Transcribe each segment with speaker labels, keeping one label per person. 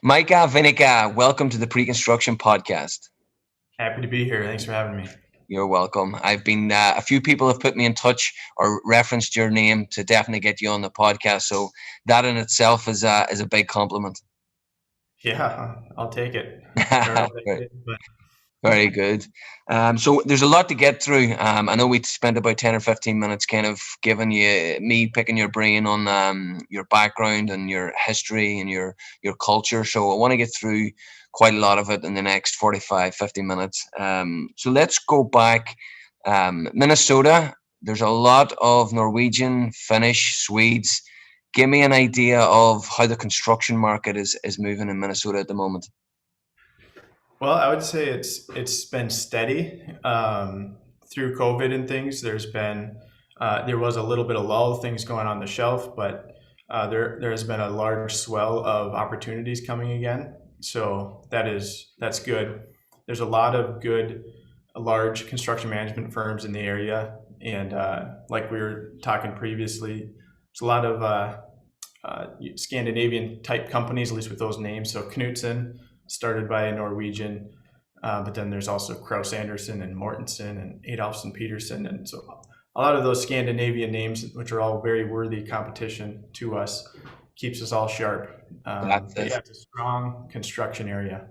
Speaker 1: Micah Vainikka, welcome to the Preconstruction Podcast.
Speaker 2: Happy to be here. Thanks for having me.
Speaker 1: You're welcome. I've been a few people have put me in touch or referenced your name to definitely get you on the podcast. So that in itself is a big compliment.
Speaker 2: Yeah, I'll take it. Start off like
Speaker 1: Very,
Speaker 2: this, but
Speaker 1: very good. So there's a lot to get through. I know we spent about 10 or 15 minutes kind of giving me picking your brain on your background and your history and your culture. So I want to get through quite a lot of it in the next 45, 50 minutes. So let's go back. Minnesota, there's a lot of Norwegian, Finnish, Swedes. Give me an idea of how the construction market is moving in Minnesota at the moment.
Speaker 2: well, I would say it's been steady through COVID and things. There was a little bit of lull, things going on the shelf, but there's been a large swell of opportunities coming again. So that's good. There's a lot of good large construction management firms in the area, and like we were talking previously, there's a lot of Scandinavian type companies, at least with those names. So Knutson, started by a Norwegian, but then there's also Kraus Anderson and Mortensen and Adolfsen Peterson, and so a lot of those Scandinavian names, which are all very worthy competition to us, keeps us all sharp.
Speaker 1: That's
Speaker 2: But
Speaker 1: it.
Speaker 2: yeah, it's a strong construction area.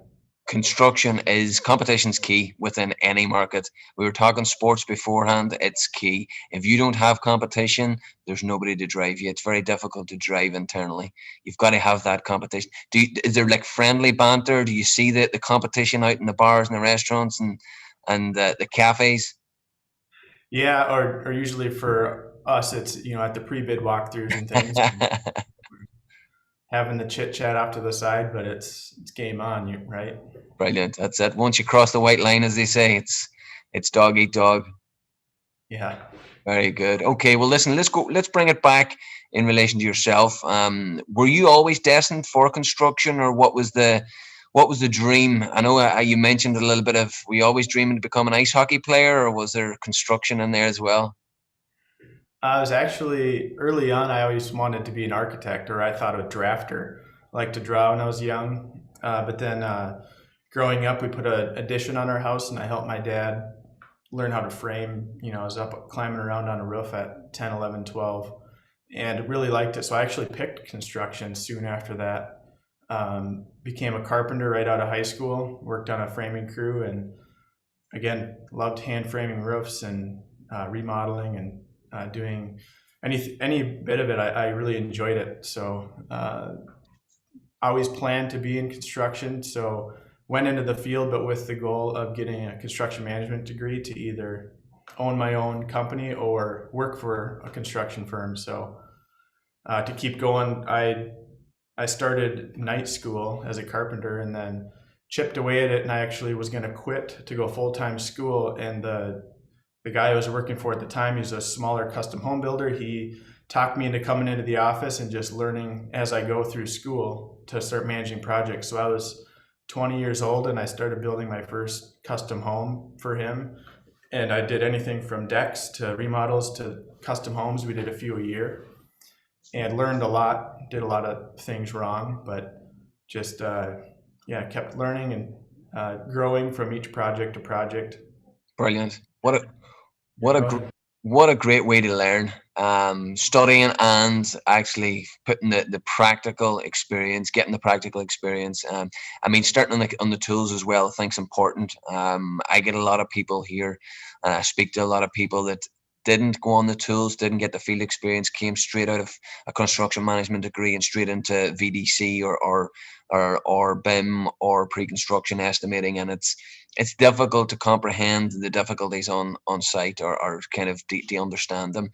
Speaker 1: Competition's key within any market. We were talking sports beforehand. It's key. If you don't have competition, there's nobody to drive you. It's very difficult to drive internally. You've got to have that competition. Is there like friendly banter? Do you see the competition out in the bars and the restaurants and the cafes?
Speaker 2: Yeah, or usually for us, it's at the pre-bid walkthroughs and things, having the chit chat off to the side, but it's game on, you right?
Speaker 1: Brilliant. That's it. Once you cross the white line, as they say, it's dog eat dog.
Speaker 2: Yeah.
Speaker 1: Very good. Okay, well, listen, let's go. Let's bring it back in relation to yourself. Were you always destined for construction, or what was the dream? I know you mentioned a little bit of were you always dreaming to become an ice hockey player, or was there construction in there as well?
Speaker 2: I was actually early on. I always wanted to be an architect, or I thought a drafter. I liked to draw when I was young, but then growing up, we put an addition on our house, and I helped my dad learn how to frame. I was up climbing around on a roof at 10, 11, 12, and really liked it. So I actually picked construction soon after that. Became a carpenter right out of high school. Worked on a framing crew, and again, loved hand framing roofs and remodeling and doing any bit of it. I really enjoyed it. So I always planned to be in construction. So went into the field, but with the goal of getting a construction management degree to either own my own company or work for a construction firm. So to keep going, I started night school as a carpenter and then chipped away at it. And I actually was going to quit to go full time school. And the guy I was working for at the time, he's a smaller custom home builder. He talked me into coming into the office and just learning as I go through school to start managing projects. So I was 20 years old and I started building my first custom home for him. And I did anything from decks to remodels to custom homes. We did a few a year and learned a lot, did a lot of things wrong, but just, yeah, kept learning and growing from each project to project.
Speaker 1: Brilliant.
Speaker 2: Yeah,
Speaker 1: What a
Speaker 2: go
Speaker 1: gr-
Speaker 2: ahead.
Speaker 1: what a great way to learn. Studying and actually putting the practical experience, getting the practical experience. I mean, starting on the tools as well. I think's important. I get a lot of people here, and I speak to a lot of people that didn't go on the tools, didn't get the field experience, came straight out of a construction management degree and straight into VDC or BIM or pre-construction estimating, and it's difficult to comprehend the difficulties on site or kind of to understand them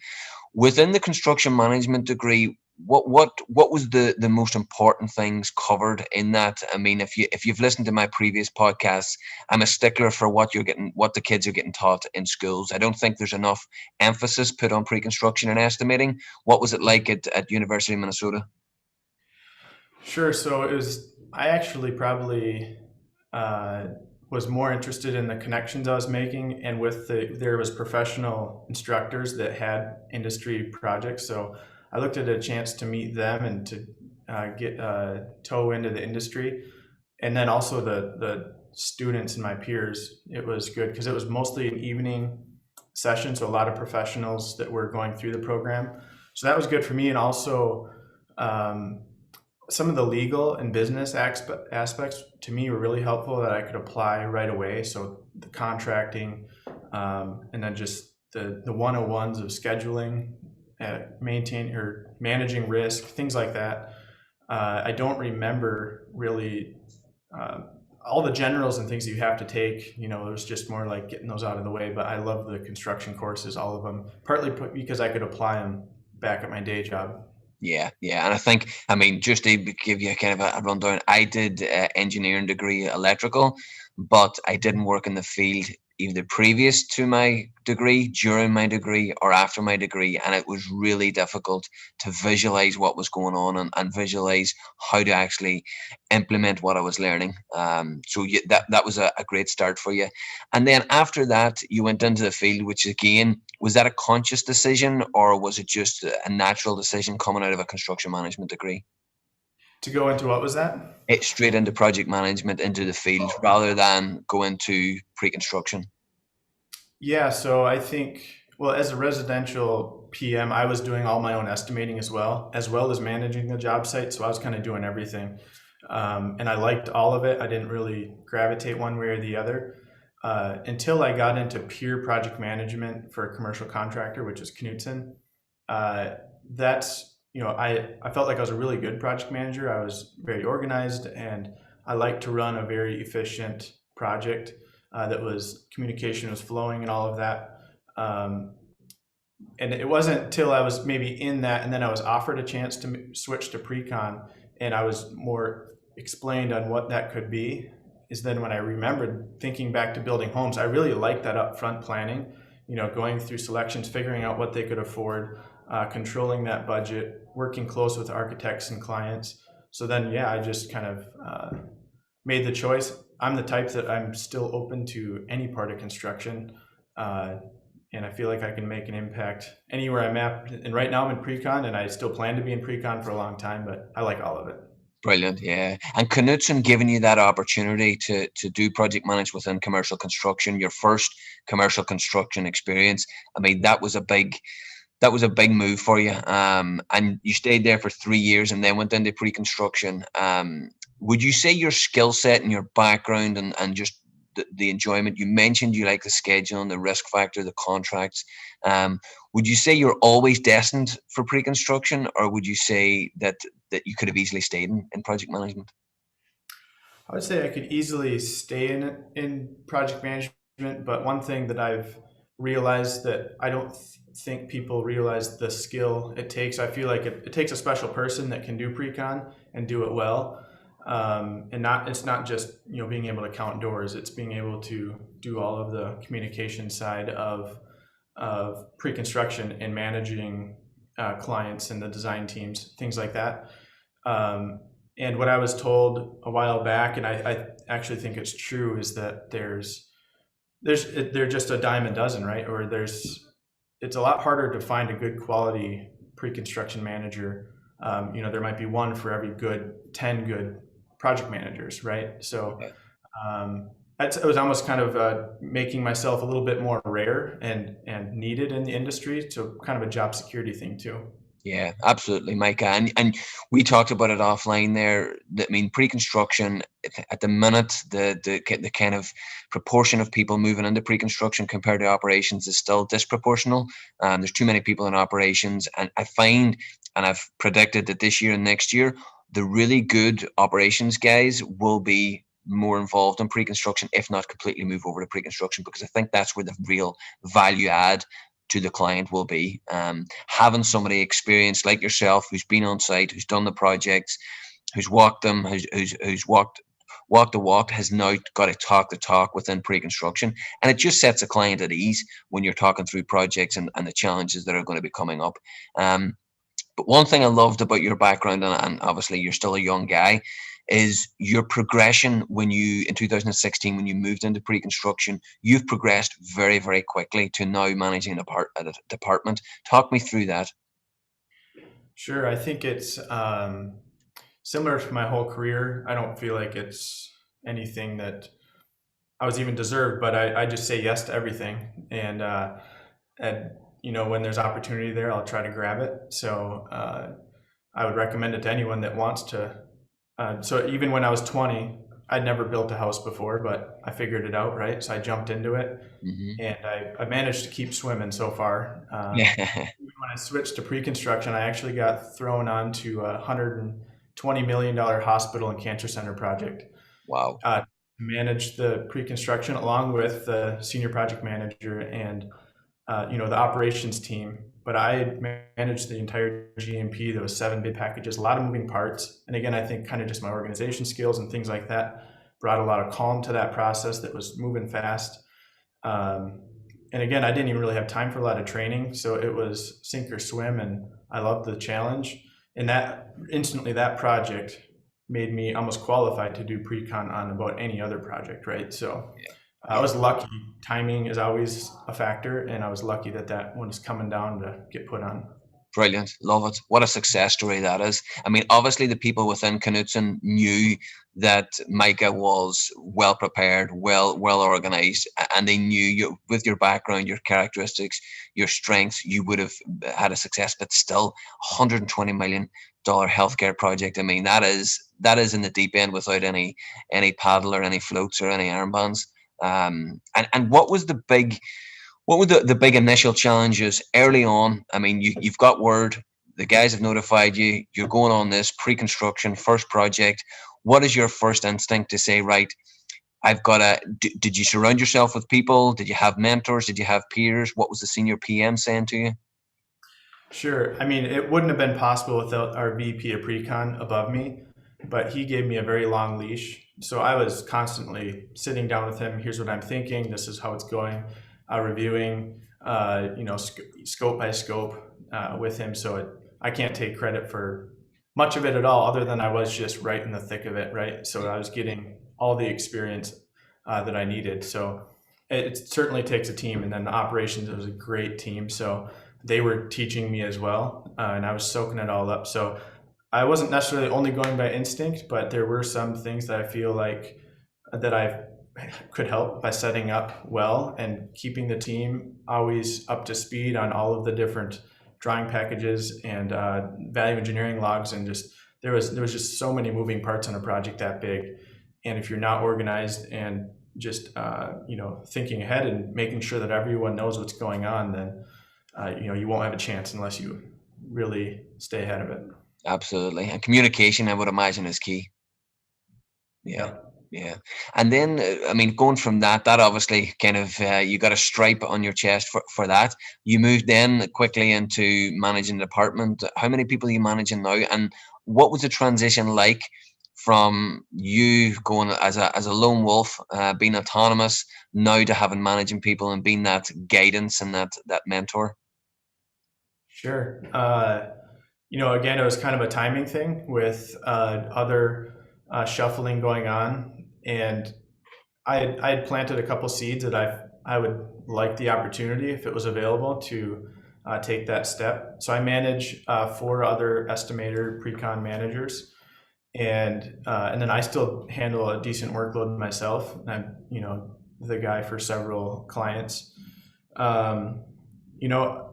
Speaker 1: within the construction management degree. What was the most important things covered in that? I mean, if you've listened to my previous podcasts, I'm a stickler for what the kids are getting taught in schools. I don't think there's enough emphasis put on pre-construction and estimating. What was it like at University of Minnesota?
Speaker 2: Sure. So I actually probably uh, was more interested in the connections I was making, and there was professional instructors that had industry projects. So I looked at a chance to meet them and to get toe into the industry. And then also the students and my peers, it was good because it was mostly an evening session, so a lot of professionals that were going through the program. So that was good for me, and also um, some of the legal and business aspects to me were really helpful that I could apply right away. So the contracting, and then just the 101s of scheduling, maintain or managing risk, things like that. I don't remember really uh, all the generals and things that you have to take. You know, it was just more like getting those out of the way. But I love the construction courses, all of them, partly because I could apply them back at my day job.
Speaker 1: Yeah, yeah, and I think, I mean, just to give you kind of a rundown, I did engineering degree electrical, but I didn't work in the field either previous to my degree, during my degree, or after my degree, and it was really difficult to visualize what was going on and visualize how to actually implement what I was learning. So that was a great start for you. And then after that, you went into the field, which again, was that a conscious decision or was it just a natural decision coming out of a construction management degree?
Speaker 2: To go into what was that?
Speaker 1: It straight into project management into the field rather than go into pre-construction.
Speaker 2: Yeah, so I think, well, as a residential PM, I was doing all my own estimating as well as managing the job site. So I was kind of doing everything. And I liked all of it. I didn't really gravitate one way or the other until I got into pure project management for a commercial contractor, which is Knutson. Uh, that's, I felt like I was a really good project manager. I was very organized and I liked to run a very efficient project that was communication was flowing and all of that. Um, and it wasn't until I was maybe in that, and then I was offered a chance to switch to pre-con, and I was more explained on what that could be. Is then when I remembered thinking back to building homes, I really liked that upfront planning. You know, going through selections, figuring out what they could afford, controlling that budget, working close with architects and clients. So then, yeah, I just kind of made the choice. I'm the type that I'm still open to any part of construction. Uh, and I feel like I can make an impact anywhere I'm at. And right now I'm in pre-con and I still plan to be in pre-con for a long time, but I like all of it.
Speaker 1: Brilliant, yeah. And Knutson giving you that opportunity to do project management within commercial construction, your first commercial construction experience. I mean, that was a big move for you. And you stayed there for 3 years and then went into pre-construction. Would you say your skill set and your background and just the enjoyment, you mentioned you like the schedule and the risk factor, the contracts. Would you say you're always destined for pre-construction, or would you say that you could have easily stayed in project management?
Speaker 2: I would say I could easily stay in project management, but one thing that I've realized that I don't think people realize the skill it takes. I feel like it takes a special person that can do pre-con and do it well. And not it's not just being able to count doors. It's being able to do all of the communication side of pre-construction and managing clients and the design teams, things like that. Um, and what I was told a while back, and I actually think it's true, is that they're just a dime a dozen, right? Or it's a lot harder to find a good quality pre-construction manager. There might be one for every 10 good project managers, right? So um, it was almost kind of making myself a little bit more rare and needed in the industry. So kind of a job security thing too.
Speaker 1: Yeah, absolutely, Micah. And we talked about it offline there. I mean, pre-construction at the minute, the kind of proportion of people moving into pre-construction compared to operations is still disproportional. There's too many people in operations, and I find, and I've predicted that this year and next year, the really good operations guys will be more involved in pre-construction, if not completely move over to pre-construction, because I think that's where the real value add to the client will be. Having somebody experienced like yourself who's been on site, who's done the projects, who's walked them, who's walked the walk, has now got to talk the talk within pre-construction, and it just sets a client at ease when you're talking through projects and the challenges that are going to be coming up. But one thing I loved about your background, and obviously you're still a young guy, is your progression when you, in 2016, when you moved into pre-construction, you've progressed very, very quickly to now managing a department. Talk me through that.
Speaker 2: Sure, I think similar to my whole career. I don't feel like it's anything that I was even deserved, but I just say yes to everything. And when there's opportunity there, I'll try to grab it. So I would recommend it to anyone that wants to. So even when I was 20, I'd never built a house before, but I figured it out, right? So I jumped into it,
Speaker 1: Hmm.
Speaker 2: and I managed to keep swimming so far.
Speaker 1: Yeah.
Speaker 2: When I switched to pre-construction, I actually got thrown onto a $120 million hospital and cancer center project.
Speaker 1: Wow.
Speaker 2: To manage the pre-construction along with the senior project manager and the operations team. But I managed the entire GMP. There was 7 bid packages, a lot of moving parts. And again, I think kind of just my organization skills and things like that brought a lot of calm to that process that was moving fast. Um, and again, I didn't even really have time for a lot of training, so it was sink or swim, and I loved the challenge. And that instantly, that project made me almost qualified to do pre-con on about any other project, right? So I
Speaker 1: Yeah.
Speaker 2: was lucky. Timing is always a factor, and I was lucky that that one is coming down to get put on.
Speaker 1: Brilliant. Love it. What a success story that is. I mean, obviously, the people within Knutson knew that Micah was well prepared, well organized, and they knew you, with your background, your characteristics, your strengths, you would have had a success. But still, $120 million healthcare project. I mean, that is in the deep end without any paddle or any floats or any armbands. And what were the big initial challenges early on? I mean, you've got word, the guys have notified you, you're going on this pre-construction first project. What is your first instinct to say, right, I've got a, did you surround yourself with people? Did you have mentors? Did you have peers? What was the senior PM saying to you?
Speaker 2: Sure. I mean, it wouldn't have been possible without our VP of pre-con above me, but he gave me a very long leash. So I was constantly sitting down with him. Here's what I'm thinking. This is how it's going. Reviewing, scope by scope with him. So I can't take credit for much of it at all, other than I was just right in the thick of it, right? So I was getting all the experience that I needed. So it certainly takes a team, and then the operations, it was a great team. So they were teaching me as well, and I was soaking it all up. So I wasn't necessarily only going by instinct, but there were some things that I feel like that I could help by setting up well and keeping the team always up to speed on all of the different drawing packages and value engineering logs. And just there was just so many moving parts on a project that big, and if you're not organized and just thinking ahead and making sure that everyone knows what's going on, then you won't have a chance unless you really stay ahead of it.
Speaker 1: Absolutely. And communication, I would imagine, is key. Yeah.
Speaker 2: Yep.
Speaker 1: Yeah. And then, I mean, going from that obviously kind of, you got a stripe on your chest for that. You moved then quickly into managing the department. How many people are you managing now? And what was the transition like from you going as a lone wolf, being autonomous, now to having managing people and being that guidance and that mentor?
Speaker 2: Sure. Again, it was kind of a timing thing with other shuffling going on, and I had planted a couple seeds that I would like the opportunity if it was available to take that step. So I manage 4 other estimator pre-con managers, and then I still handle a decent workload myself. I'm the guy for several clients. Um, you know,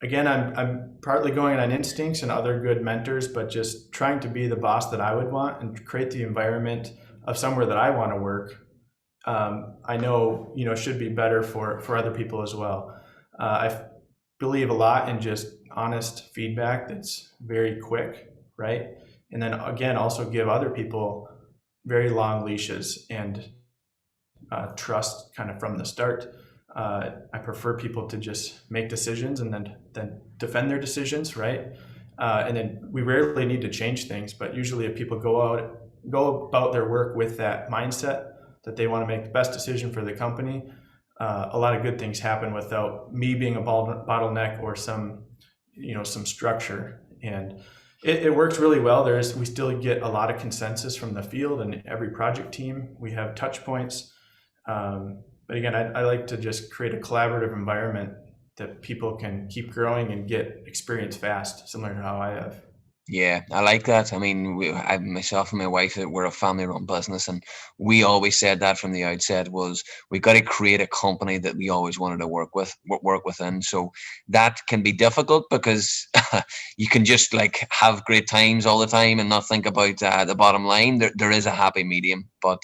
Speaker 2: Again, I'm partly going on instincts and other good mentors, but just trying to be the boss that I would want and create the environment of somewhere that I want to work. I know should be better for other people as well. I believe a lot in just honest feedback that's very quick, right? And then again, also give other people very long leashes and trust kind of from the start. I prefer people to just make decisions and then defend their decisions, right? And then we rarely need to change things, but usually if people go about their work with that mindset that they want to make the best decision for the company, a lot of good things happen without me being a bottleneck or some structure. And it works really well. We still get a lot of consensus from the field and every project team. We have touch points. But again, I like to just create a collaborative environment that people can keep growing and get experience fast, similar to how I have.
Speaker 1: Yeah, I like that. I mean, myself and my wife, we're a family-run business, and we always said that from the outset was we got to create a company that we always wanted to work within. So that can be difficult because you can just like have great times all the time and not think about the bottom line. There is a happy medium, but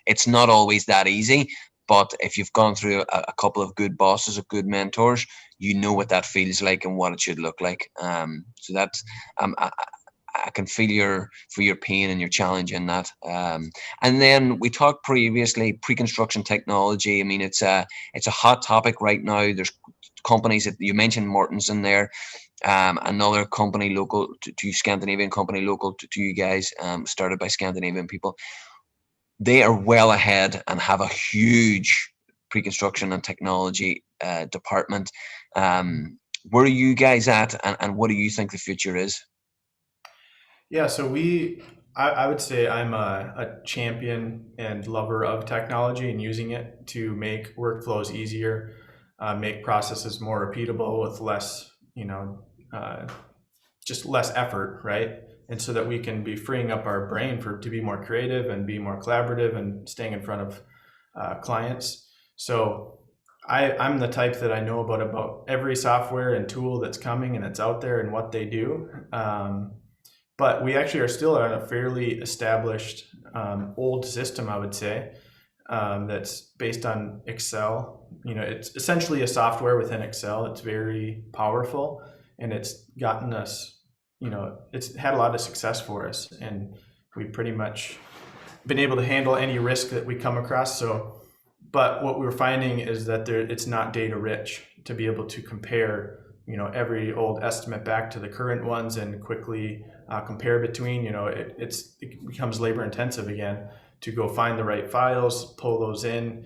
Speaker 1: it's not always that easy. But if you've gone through a couple of good bosses, of good mentors, you know what that feels like and what it should look like. So that's I can feel your pain and your challenge in that. And then we talked previously pre-construction technology. I mean, it's a hot topic right now. There's companies that you mentioned Mortensen there, another company local to Scandinavian company local to you guys, started by Scandinavian people. They are well ahead and have a huge pre-construction and technology department. Where are you guys at, and what do you think the future is?
Speaker 2: Yeah, so I would say I'm a champion and lover of technology and using it to make workflows easier, make processes more repeatable with less, uh, just less effort, right? And so that we can be freeing up our brain to be more creative and be more collaborative and staying in front of clients. So I'm the type that I know about every software and tool that's coming and it's out there and what they do. But we actually are still on a fairly established old system, I would say, that's based on Excel. It's essentially a software within Excel. It's very powerful, and it's gotten us, it's had a lot of success for us, and we pretty much been able to handle any risk that we come across. So, but what we're finding is that it's not data rich to be able to compare, every old estimate back to the current ones and quickly compare between. It becomes labor intensive again to go find the right files, pull those in.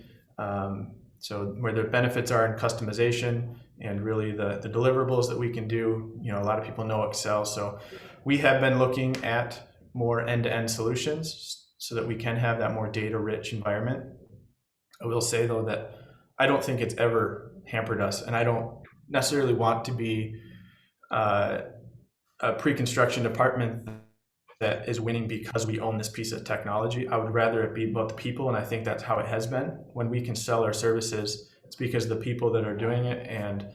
Speaker 2: So where the benefits are in customization and really the deliverables that we can do, a lot of people know Excel. So we have been looking at more end-to-end solutions so that we can have that more data-rich environment. I will say though that I don't think it's ever hampered us, and I don't necessarily want to be uh, a pre-construction department that is winning because we own this piece of technology. I would rather it be about the people, and I think that's how it has been. When we can sell our services, it's because of the people that are doing it and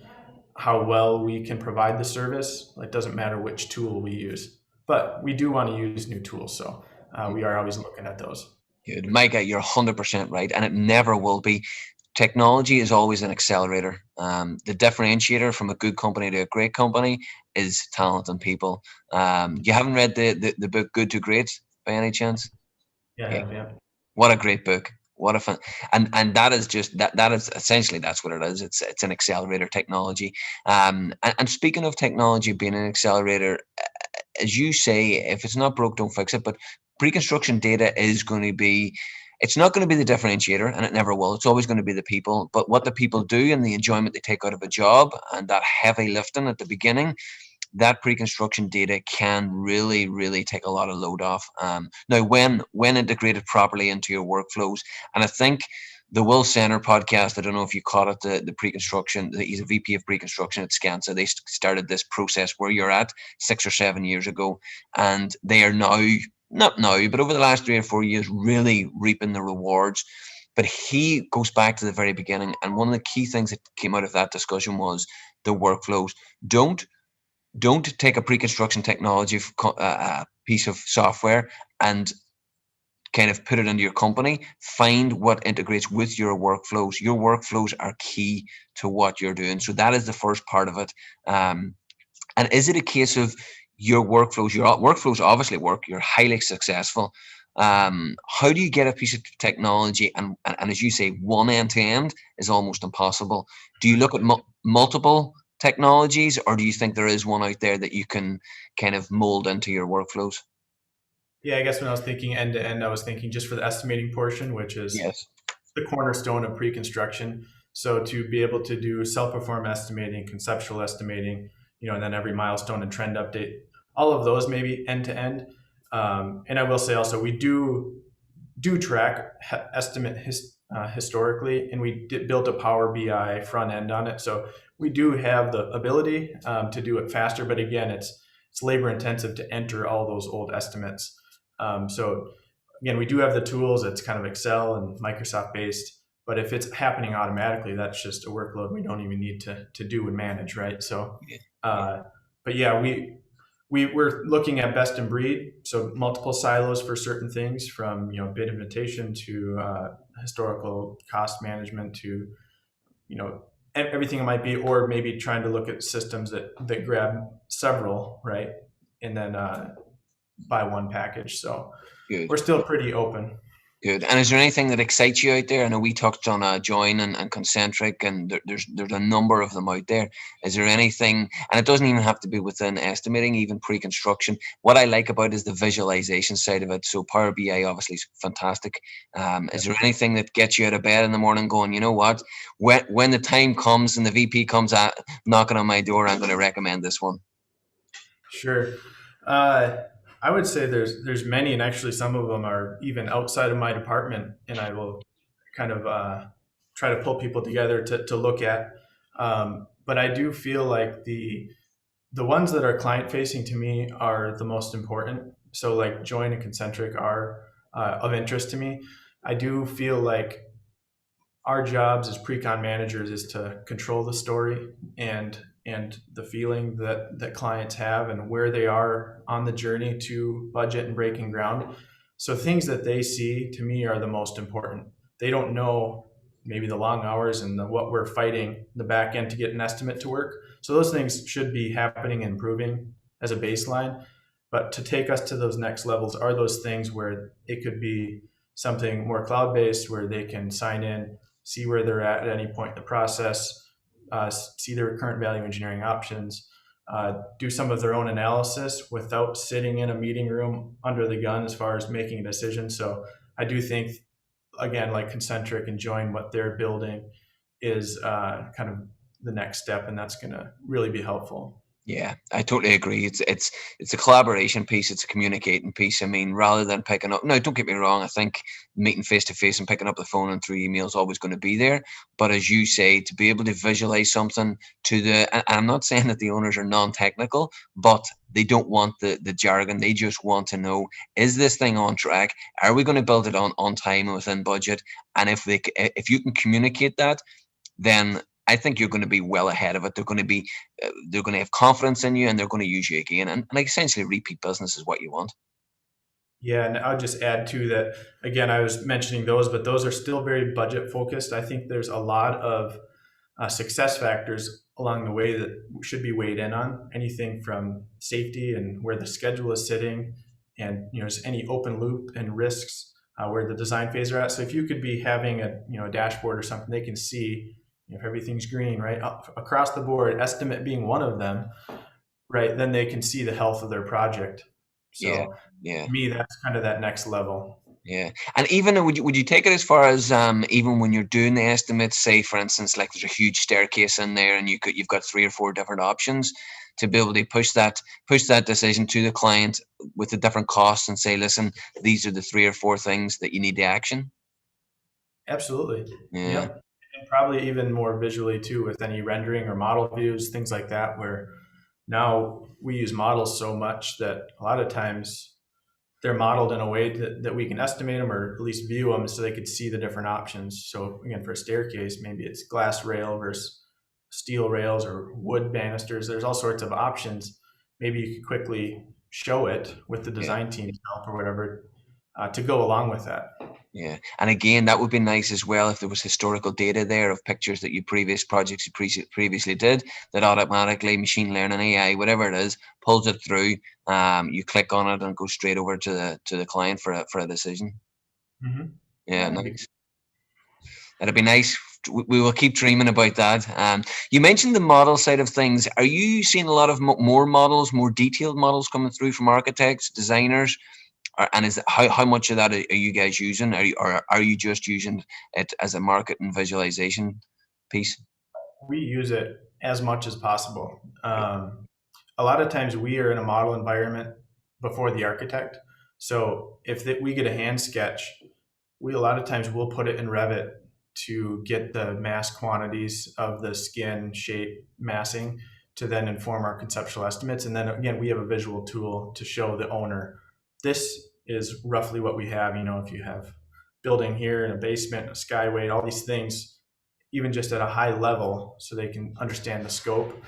Speaker 2: how well we can provide the service. It doesn't matter which tool we use, but we do want to use new tools, so we are always looking at those.
Speaker 1: Good. Micah, you're 100% right, and it never will be. Technology is always an accelerator. The differentiator from a good company to a great company is talent and people. You haven't read the book Good to Great by any chance?
Speaker 2: Yeah,
Speaker 1: Yeah.
Speaker 2: yeah.
Speaker 1: What a great book. What a fun, and that is just that is essentially that's what it is. It's an accelerator technology. And speaking of technology being an accelerator, as you say, if it's not broke, don't fix it. But pre-construction data is going to be, it's not going to be the differentiator, and it never will. It's always going to be the people. But what the people do and the enjoyment they take out of a job and that heavy lifting at the beginning, that pre-construction data can really, really take a lot of load off. Now, when integrated properly into your workflows, and I think the Will Center podcast, I don't know if you caught it, the pre-construction, he's a VP of pre-construction at Skanska. They started this process where you're at 6 or 7 years ago, and they are now, not now, but over the last 3 or 4 years, really reaping the rewards. But he goes back to the very beginning, and one of the key things that came out of that discussion was the workflows. Don't don't take a pre-construction technology piece of software and kind of put it into your company. Find what integrates with your workflows. Your workflows are key to what you're doing. So that is the first part of it. And is it a case of your workflows obviously work, you're highly successful. How do you get a piece of technology, and as you say, one end to end is almost impossible? Do you look at multiple technologies, or do you think there is one out there that you can kind of mold into your workflows?
Speaker 2: Yeah, I guess when I was thinking end to end, I was thinking just for the estimating portion, which is
Speaker 1: Yes.
Speaker 2: the cornerstone of pre-construction. So to be able to do self-perform estimating, conceptual estimating, and then every milestone and trend update, all of those maybe end to end. And I will say also we do track estimate historically, and we built a Power BI front end on it. So we do have the ability to do it faster, but again, it's labor intensive to enter all those old estimates. So again, we do have the tools. It's kind of Excel and Microsoft based, but if it's happening automatically, that's just a workload we don't even need to do and manage, right? So,
Speaker 1: Yeah. Yeah.
Speaker 2: uh, but yeah, we're looking at best in breed, so multiple silos for certain things, from bid invitation to historical cost management to everything it might be, or maybe trying to look at systems that grab several, right, and then buy one package. So
Speaker 1: Good.
Speaker 2: we're still pretty open.
Speaker 1: Good. And is there anything that excites you out there? I know we touched on Join and Concentric, and there's a number of them out there. Is there anything, and it doesn't even have to be within estimating, even pre-construction. What I like about is the visualization side of it. So Power BI obviously is fantastic. Is there anything that gets you out of bed in the morning going, you know what, when the time comes and the VP comes at knocking on my door, I'm going to recommend this one?
Speaker 2: Sure. I would say there's many, and actually some of them are even outside of my department, and I will kind of try to pull people together to look at. But I do feel like the ones that are client facing to me are the most important. So like Join and Concentric are of interest to me. I do feel like our jobs as pre-con managers is to control the story and the feeling that clients have and where they are on the journey to budget and breaking ground. So things that they see to me are the most important. They don't know maybe the long hours and what we're fighting the back end to get an estimate to work. So those things should be happening and improving as a baseline. But to take us to those next levels are those things where it could be something more cloud-based, where they can sign in, see where they're at any point in the process, see their current value engineering options, do some of their own analysis without sitting in a meeting room under the gun as far as making a decision. So I do think, again, like Concentric and Join, what they're building is kind of the next step, and that's going to really be helpful.
Speaker 1: Yeah, I totally agree. It's a collaboration piece. It's a communicating piece. I mean, rather than picking up. No, don't get me wrong. I think meeting face to face and picking up the phone and through email is always going to be there. But as you say, to be able to visualize something to and I'm not saying that the owners are non-technical, but they don't want the jargon. They just want to know: is this thing on track? Are we going to build it on time and within budget? And if you can communicate that, then I think you're going to be well ahead of it. They're going to have confidence in you, and they're going to use you again. And like essentially, repeat business is what you want.
Speaker 2: Yeah, and I would just add to that. Again, I was mentioning those, but those are still very budget focused. I think there's a lot of success factors along the way that should be weighed in on. Anything from safety and where the schedule is sitting, and just any open loop and risks where the design phase are at. So if you could be having a dashboard or something, they can see if everything's green, right, across the board. Estimate being one of them, right? Then they can see the health of their project.
Speaker 1: Yeah,
Speaker 2: So
Speaker 1: yeah.
Speaker 2: to me, that's kind of that next level.
Speaker 1: Yeah, and even would you take it as far as even when you're doing the estimates, say for instance, like there's a huge staircase in there, and you've got 3 or 4 different options to be able to push that decision to the client with the different costs and say, listen, these are the 3 or 4 things that you need to action.
Speaker 2: Absolutely.
Speaker 1: Yeah,
Speaker 2: Yep. And probably even more visually too, with any rendering or model views, things like that, where now we use models so much that a lot of times they're modeled in a way that we can estimate them or at least view them so they could see the different options. So again, for a staircase, maybe it's glass rail versus steel rails or wood banisters. There's all sorts of options. Maybe you could quickly show it with the
Speaker 1: yeah.
Speaker 2: design team's help or whatever to go along with that.
Speaker 1: Yeah, and again, that would be nice as well if there was historical data there of pictures that previous projects you previously did, that automatically machine learning, AI, whatever it is, pulls it through. You click on it and go straight over to the client for a decision.
Speaker 2: Mm-hmm.
Speaker 1: Yeah,
Speaker 2: Yeah, that'd be
Speaker 1: nice. That'd be nice. We will keep dreaming about that. You mentioned the model side of things. Are you seeing a lot of more models, more detailed models coming through from architects, designers? And is how much of that are you guys using? Are you just using it as a market and visualization piece?
Speaker 2: we use it as much as possible.
Speaker 1: Right.
Speaker 2: A lot of times we are in a model environment before the architect. So if we get a hand sketch, we a lot of times we'll put it in Revit to get the mass quantities of the skin shape massing to then inform our conceptual estimates. And then again, we have a visual tool to show the owner, this is roughly what we have. If you have building here in a basement, a skyway, all these things, even just at a high level, so they can understand the scope.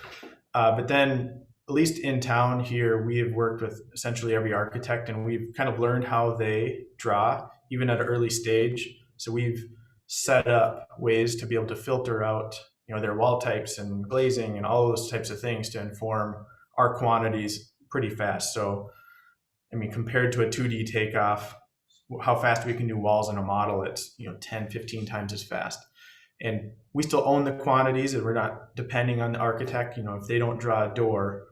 Speaker 2: But then, at least in town here, we have worked with essentially every architect, and we've kind of learned how they draw, even at an early stage. So we've set up ways to be able to filter out, their wall types and glazing and all those types of things to inform our quantities pretty fast. So, I mean, compared to a 2D takeoff, how fast we can do walls in a model, it's 10, 15 times as fast. And we still own the quantities, and we're not depending on the architect. If they don't draw a door,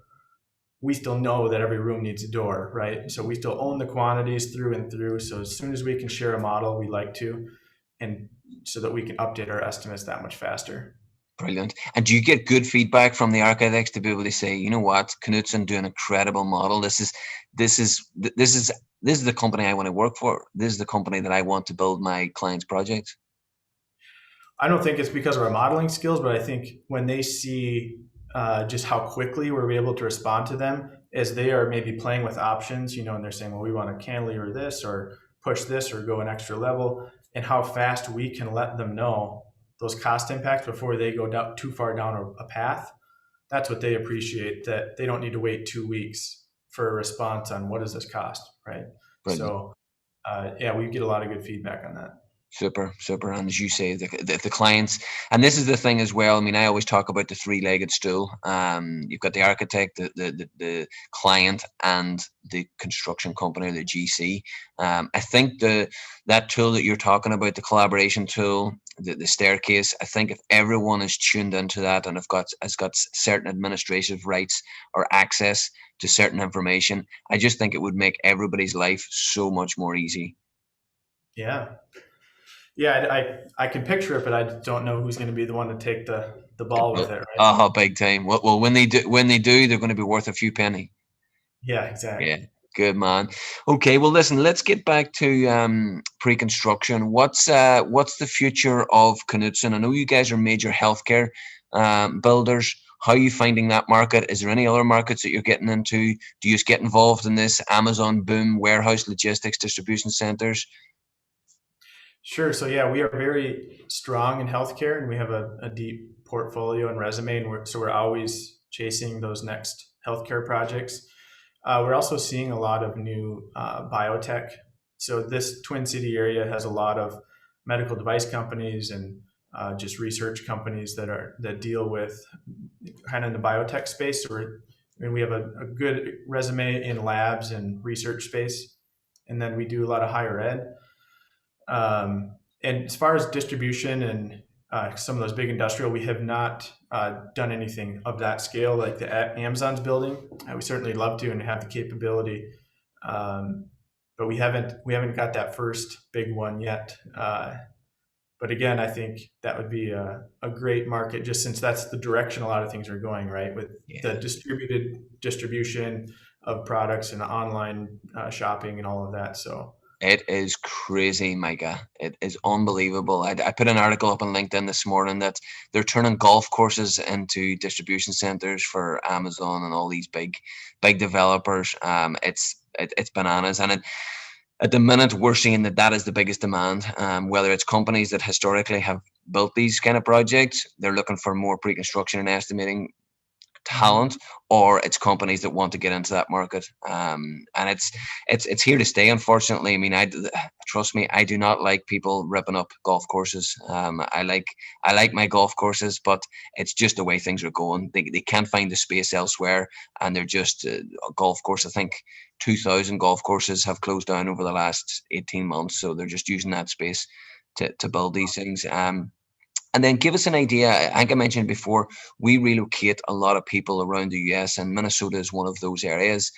Speaker 2: we still know that every room needs a door, right? So we still own the quantities through and through. So as soon as we can share a model, we like to, and so that we can update our estimates that much faster.
Speaker 1: Brilliant. And do you get good feedback from the architects to be able to say, you know what, Knutson do an incredible model. This is the company I want to work for. This is the company that I want to build my client's project.
Speaker 2: I don't think it's because of our modeling skills, but I think when they see just how quickly we're able to respond to them, as they are maybe playing with options, and they're saying, well, we want to cantilever this or push this or go an extra level, and how fast we can let them know those cost impacts before they go down too far down a path. That's what they appreciate, that they don't need to wait 2 weeks for a response on what does this cost, right?
Speaker 1: Brilliant.
Speaker 2: So yeah, we get a lot of good feedback on that.
Speaker 1: Super. And as you say, the clients, and this is the thing as well. I mean, I always talk about the three-legged stool. You've got the architect, the client, and the construction company, the GC. I think that tool that you're talking about, the collaboration tool, the staircase. I think if everyone is tuned into that and has got certain administrative rights or access to certain information, I just think it would make everybody's life so much more easy.
Speaker 2: Yeah. Yeah, I can picture it, but I don't know who's going to be the one to take the ball with it, right?
Speaker 1: Oh, big time. Well, when they do, they're going to be worth a few penny.
Speaker 2: Yeah, exactly.
Speaker 1: Yeah, good man. Okay, well, listen, let's get back to pre-construction. What's the future of Knutson? I know you guys are major healthcare builders. How are you finding that market? Is there any other markets that you're getting into? Do you just get involved in this Amazon boom, warehouse logistics, distribution centers?
Speaker 2: Sure. So yeah, we are very strong in healthcare, and we have a deep portfolio and resume, and we're always chasing those next healthcare projects. We're also seeing a lot of new biotech. So this Twin City area has a lot of medical device companies and just research companies that deal with kind of in the biotech space. We have a good resume in labs and research space, and then we do a lot of higher ed. And as far as distribution and some of those big industrial, we have not done anything of that scale like the Amazon's building. We certainly love to and have the capability, but we haven't got that first big one yet. But again, I think that would be a great market, just since that's the direction a lot of things are going, right? With the distributed distribution of products and online shopping and all of that. So.
Speaker 1: It is crazy, Micah. It is unbelievable. I put an article up on LinkedIn this morning that they're turning golf courses into distribution centers for Amazon and all these big developers. It's bananas, and at the minute we're seeing that is the biggest demand. Whether it's companies that historically have built these kind of projects, they're looking for more pre-construction and estimating talent, or it's companies that want to get into that market, and it's here to stay, unfortunately. I mean, trust me, I do not like people ripping up golf courses. I like my golf courses, but it's just the way things are going. They can't find the space elsewhere, and they're just a golf course. I think 2,000 golf courses have closed down over the last 18 months, so they're just using that space to build these things. And then give us an idea. I think I mentioned before, we relocate a lot of people around the US, and Minnesota is one of those areas.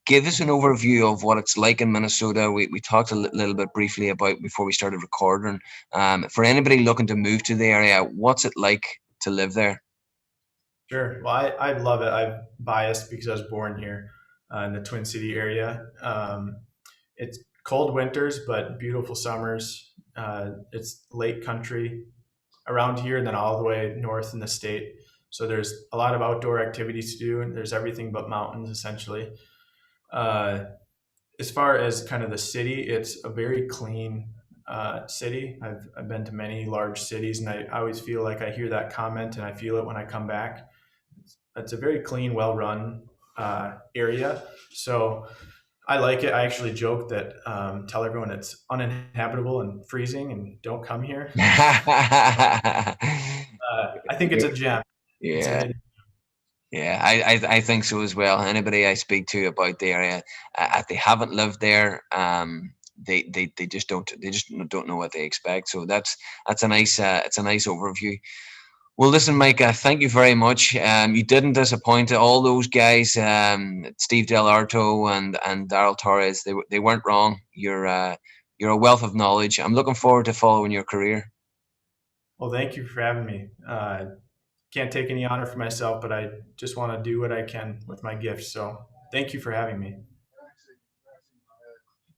Speaker 1: Give us an overview of what it's like in Minnesota. We talked a little bit briefly about before we started recording. For anybody looking to move to the area, what's it like to live there?
Speaker 2: Sure. Well, I love it. I'm biased because I was born here in the Twin City area. It's cold winters, but beautiful summers. It's lake country around here, and then all the way north in the state. So there's a lot of outdoor activities to do, and there's everything but mountains essentially. Uh, as far as kind of the city, it's a very clean city. I've been to many large cities, and I always feel like I hear that comment, and I feel it when I come back. It's a very clean, well run area. So I like it. I actually joke that tell everyone it's uninhabitable and freezing and don't come here. I think it's a gem. It's a
Speaker 1: Yeah,
Speaker 2: hidden.
Speaker 1: yeah, I think so as well. Anybody I speak to about the area, if they haven't lived there, they just don't know what they expect. So that's a nice it's a nice overview. Well, listen, Micah, thank you very much. You didn't disappoint all those guys, Steve Del Arto and Daryl Torres. They weren't wrong. You're a wealth of knowledge. I'm looking forward to following your career.
Speaker 2: Well, thank you for having me. Can't take any honor for myself, but I just want to do what I can with my gifts. So thank you for having me.